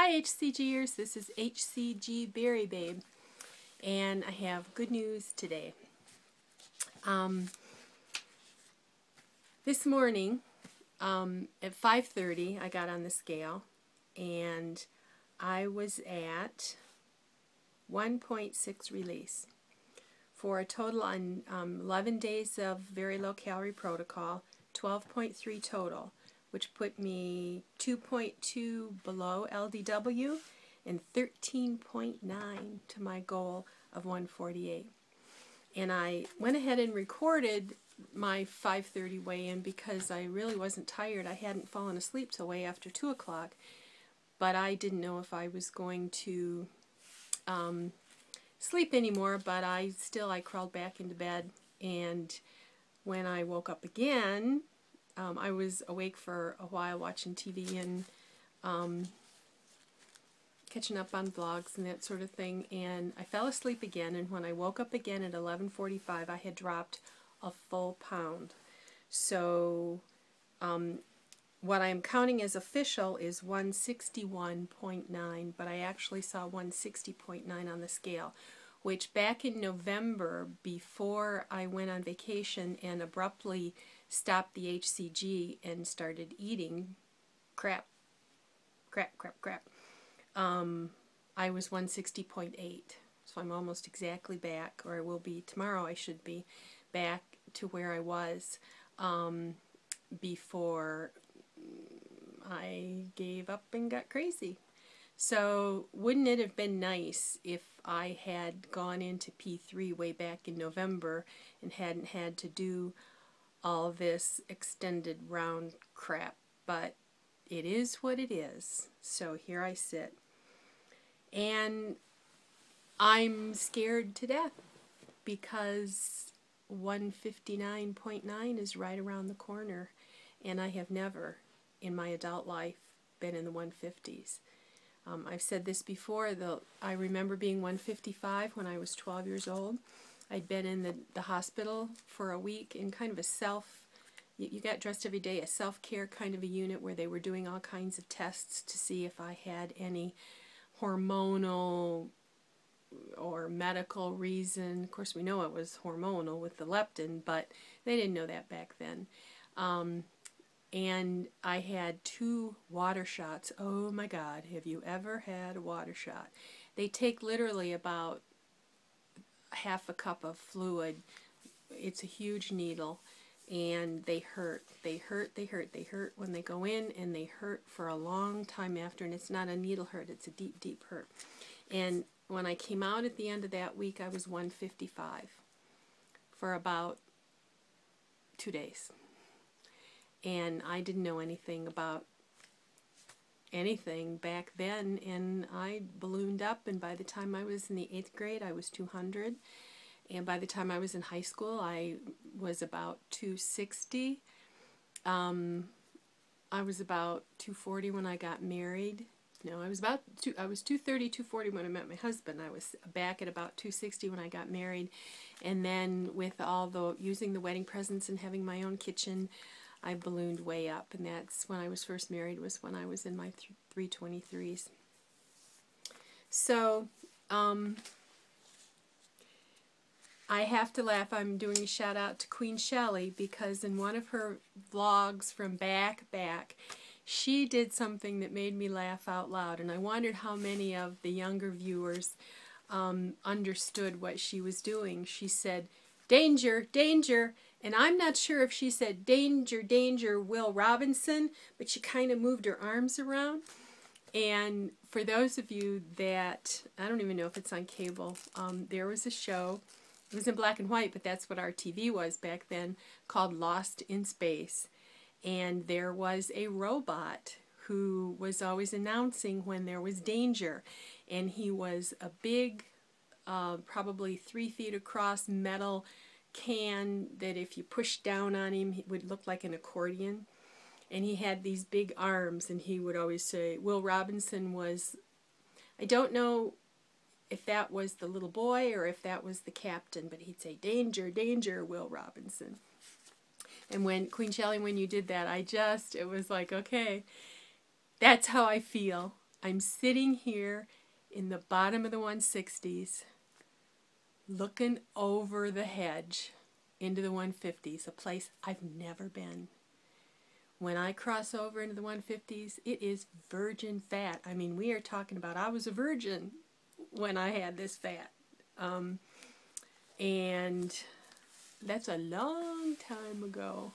Hi HCGers, this is HCG Berry Babe, and I have good news today. This morning at 5:30 I got on the scale and I was at 1.6 release for a total on 11 days of very low calorie protocol, 12.3 total, which put me 2.2 below LDW and 13.9 to my goal of 148. And I went ahead and recorded my 5:30 weigh-in because I really wasn't tired. I hadn't fallen asleep till way after 2 o'clock, but I didn't know if I was going to sleep anymore, but I crawled back into bed, and when I woke up again, I was awake for a while watching TV and catching up on vlogs and that sort of thing, and I fell asleep again, and when I woke up again at 11:45 I had dropped a full pound. So what I'm counting as official is 161.9, but I actually saw 160.9 on the scale, which back in November, before I went on vacation and abruptly stopped the HCG and started eating crap, I was 160.8. So I'm almost exactly back, or I will be tomorrow. I should be back to where I was before I gave up and got crazy. So wouldn't it have been nice if I had gone into P3 way back in November and hadn't had to do all this extended round crap? But it is what it is. So here I sit. And I'm scared to death because 159.9 is right around the corner, and I have never in my adult life been in the 150s. I've said this before, though. I remember being 155 when I was 12 years old. I'd been in the hospital for a week in kind of a you got dressed every day, a self-care kind of a unit where they were doing all kinds of tests to see if I had any hormonal or medical reason. Of course, we know it was hormonal with the leptin, but they didn't know that back then. And I had 2 water shots. Oh my God, have you ever had a water shot? They take literally about half a cup of fluid. It's a huge needle, and they hurt. They hurt when they go in, and they hurt for a long time after, and it's not a needle hurt, it's a deep, deep hurt. And when I came out at the end of that week, I was 155 for about 2 days. And I didn't know anything about anything back then, and I ballooned up, and by the time I was in the 8th grade, I was 200. And by the time I was in high school, I was about 260. I was about 240 when I got married. No, I was 230, 240 when I met my husband. I was back at about 260 when I got married. And then with using the wedding presents and having my own kitchen, I ballooned way up. And that's when I was first married, was when I was in my 323s. So, I have to laugh. I'm doing a shout out to Queen Shelley because in one of her vlogs from back, she did something that made me laugh out loud, and I wondered how many of the younger viewers understood what she was doing. She said, "Danger, danger," and I'm not sure if she said, "Danger, danger, Will Robinson," but she kind of moved her arms around. And for those of you that, I don't even know if it's on cable, there was a show. It was in black and white, but that's what our TV was back then, called Lost in Space. And there was a robot who was always announcing when there was danger. And he was a big, probably 3 feet across metal can that if you pushed down on him, it would look like an accordion. And he had these big arms, and he would always say, Will Robinson was, I don't know if that was the little boy or if that was the captain, but he'd say, "Danger, danger, Will Robinson." And when, Queen Shelley, when you did that, it was like, okay, that's how I feel I'm sitting here in the bottom of the 160s, looking over the hedge into the 150s, a place I've never been. When I cross over into the 150s, it is virgin fat. I mean, we are talking about I was a virgin when I had this fat. And that's a long time ago.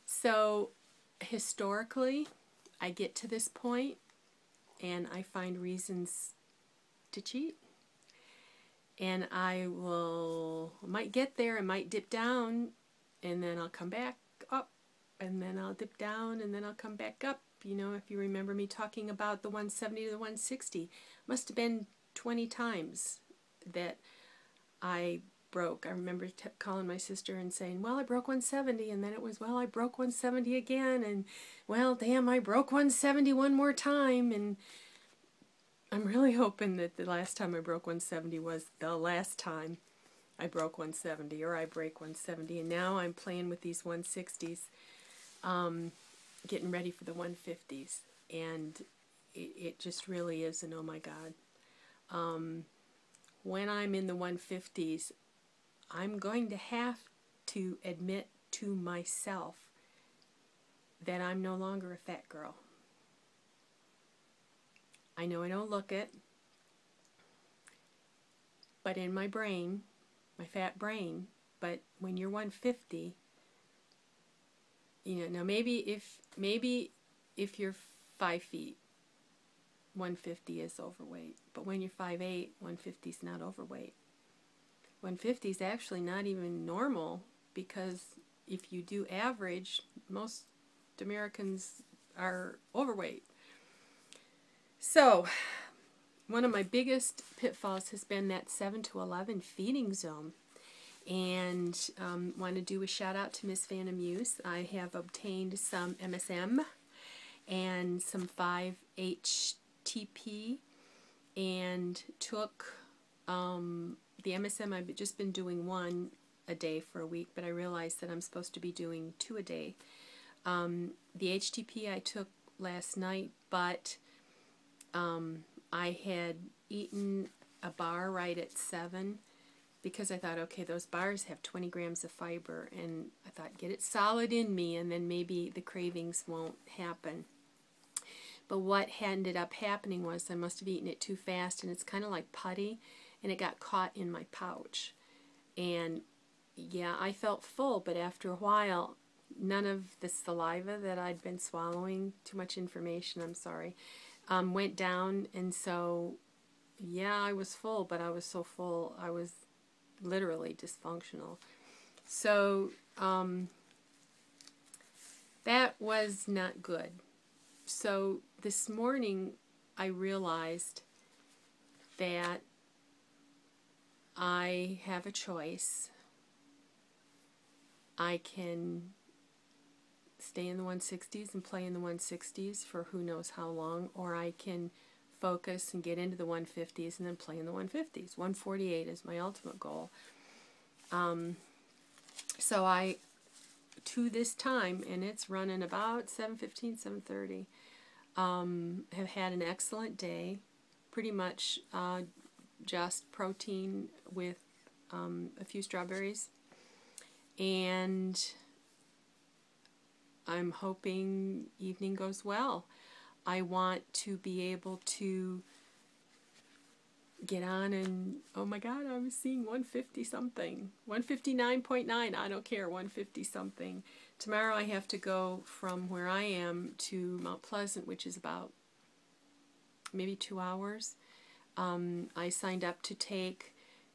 So historically, I get to this point and I find reasons to cheat. And I might get there, I might dip down, and then I'll come back up, and then I'll dip down, and then I'll come back up. You know, if you remember me talking about the 170 to the 160, must have been 20 times that I broke. I remember calling my sister and saying, well, I broke 170, and then it was, well, I broke 170 again, and, well, damn, I broke 170 one more time, and I'm really hoping that the last time I broke 170 was the last time I broke 170, or I break 170, and now I'm playing with these 160s, getting ready for the 150s, and it just really is an oh my God. When I'm in the 150s, I'm going to have to admit to myself that I'm no longer a fat girl. I know I don't look it, but in my brain, my fat brain, but when you're 150, you know, now maybe if you're 5 feet, 150 is overweight, but when you're 5'8", 150 is not overweight. 150 is actually not even normal, because if you do average, most Americans are overweight. So, one of my biggest pitfalls has been that 7 to 11 feeding zone. And want to do a shout out to Miss Vanna Muse. I have obtained some MSM and some 5-HTP, and took the MSM. I've just been doing one a day for a week, but I realized that I'm supposed to be doing 2 a day. The HTP I took last night, but I had eaten a bar right at 7, because I thought, okay, those bars have 20 grams of fiber, and I thought, get it solid in me, and then maybe the cravings won't happen. But what ended up happening was I must have eaten it too fast, and it's kind of like putty, and it got caught in my pouch. And yeah, I felt full, but after a while, none of the saliva that I'd been swallowing, too much information, I'm sorry, went down, and so, yeah, I was full, but I was so full, I was literally dysfunctional. So, that was not good. So, this morning, I realized that I have a choice. I can stay in the 160s and play in the 160s for who knows how long, or I can focus and get into the 150s and then play in the 150s. 148 is my ultimate goal. So I, to this time, and it's running about 7:15, 7:30, have had an excellent day. Pretty much just protein with a few strawberries, and I'm hoping evening goes well. I want to be able to get on and, oh my God, I was seeing 150 something. 159.9, I don't care, 150 something. Tomorrow I have to go from where I am to Mount Pleasant, which is about maybe 2 hours. I signed up to take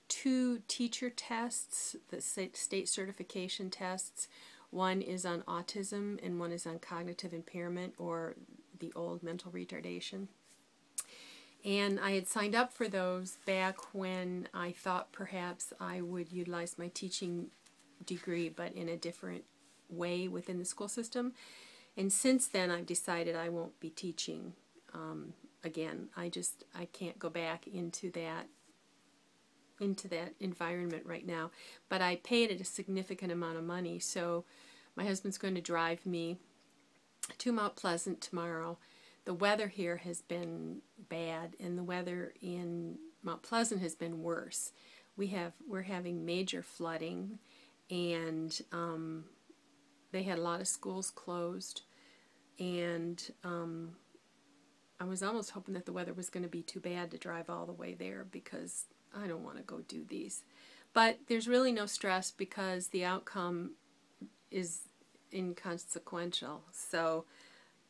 2 teacher tests, the state certification tests. One is on autism and one is on cognitive impairment, or the old mental retardation. And I had signed up for those back when I thought perhaps I would utilize my teaching degree, but in a different way within the school system. And since then I've decided I won't be teaching again. I can't go back into that environment right now. But I paid it a significant amount of money, so my husband's going to drive me to Mount Pleasant tomorrow. the weather here has been bad, and the weather in Mount Pleasant has been worse. We're having major flooding, and they had a lot of schools closed, and I was almost hoping that the weather was going to be too bad to drive all the way there, because I don't want to go do these. But there's really no stress because the outcome is inconsequential. So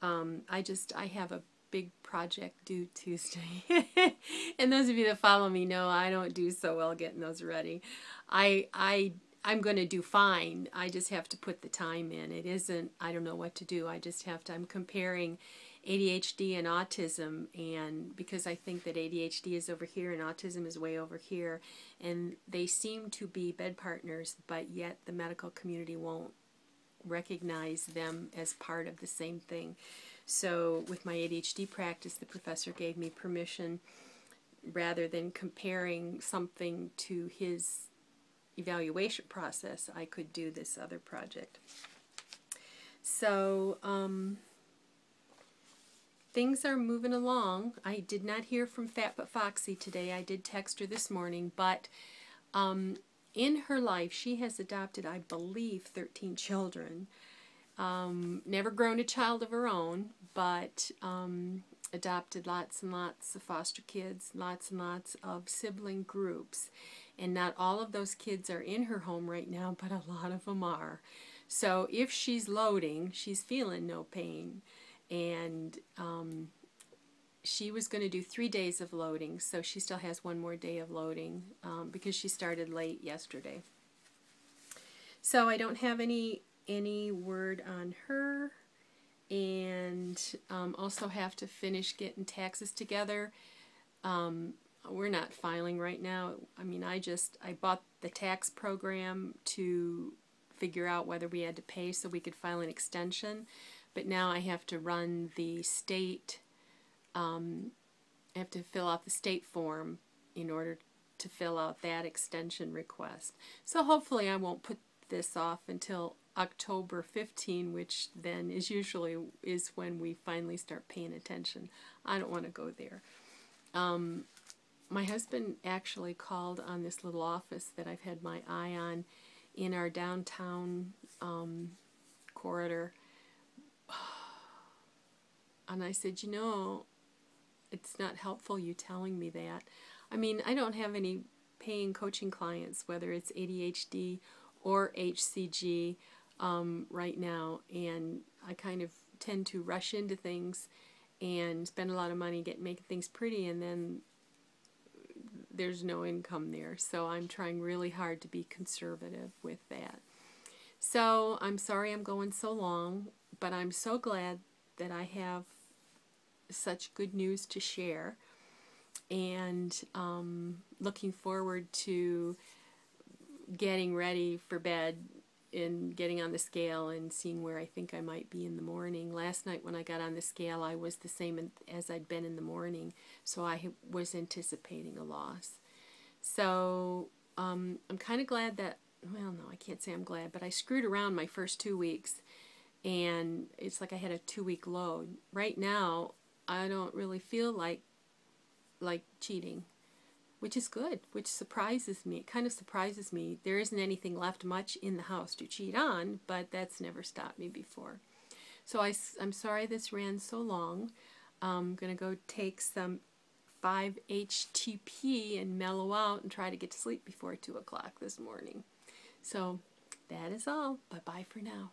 I have a big project due Tuesday. And those of you that follow me know I don't do so well getting those ready. I'm going to do fine. I just have to put the time in. It isn't, I don't know what to do. I'm comparing ADHD and autism, and because I think that ADHD is over here and autism is way over here, and they seem to be bed partners, but yet the medical community won't recognize them as part of the same thing. So with my ADHD practice, the professor gave me permission, rather than comparing something to his evaluation process, I could do this other project. So things are moving along. I did not hear from Fat But Foxy today. I did text her this morning, but in her life she has adopted, I believe, 13 children. Never grown a child of her own, but adopted lots and lots of foster kids, lots and lots of sibling groups. And not all of those kids are in her home right now, but a lot of them are. So if she's loading, she's feeling no pain. And she was going to do 3 days of loading, so she still has one more day of loading because she started late yesterday. So I don't have any word on her, and also have to finish getting taxes together. We're not filing right now. I mean, I bought the tax program to figure out whether we had to pay so we could file an extension. But now I have to run the state, I have to fill out the state form in order to fill out that extension request. So hopefully I won't put this off until October 15, which then is when we finally start paying attention. I don't want to go there. My husband actually called on this little office that I've had my eye on in our downtown corridor. And I said, it's not helpful you telling me that. I mean, I don't have any paying coaching clients, whether it's ADHD or HCG right now, and I kind of tend to rush into things and spend a lot of money making things pretty, and then there's no income there. So I'm trying really hard to be conservative with that. So I'm sorry I'm going so long, but I'm so glad that I have such good news to share, and looking forward to getting ready for bed and getting on the scale and seeing where I think I might be in the morning. Last night when I got on the scale, I was the same as I'd been in the morning, so I was anticipating a loss. So I'm kind of glad that, well, no, I can't say I'm glad, but I screwed around my first 2 weeks, and it's like I had a 2-week load. Right now, I don't really feel like cheating, which is good, which surprises me. It kind of surprises me. There isn't anything left much in the house to cheat on, but that's never stopped me before. So I'm sorry this ran so long. I'm going to go take some 5-HTP and mellow out and try to get to sleep before 2 o'clock this morning. So that is all. Bye-bye for now.